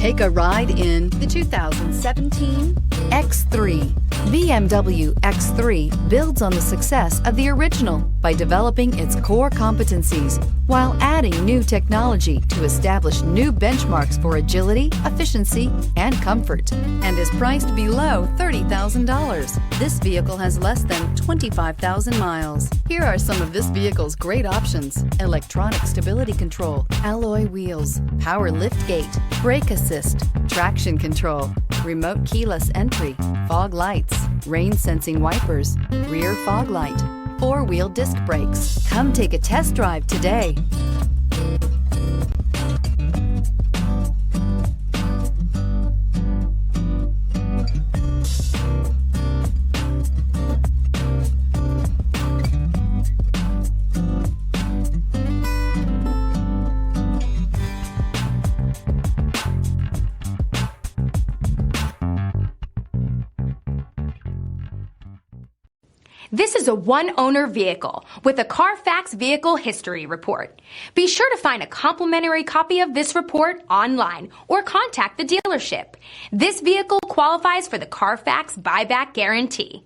Take a ride in the 2017 X3. BMW X3 builds on the success of the original by developing its core competencies while adding new technology to establish new benchmarks for agility, efficiency, and comfort, and is priced below $30,000. This vehicle has less than 25,000 miles. Here are some of this vehicle's great options: electronic stability control, alloy wheels, power liftgate, brake assist, traction control, remote keyless entry, fog lights, rain sensing wipers, rear fog light, four-wheel disc brakes. Come take a test drive today. This is a one-owner vehicle with a Carfax Vehicle History Report. Be sure to find a complimentary copy of this report online or contact the dealership. This vehicle qualifies for the Carfax Buyback Guarantee.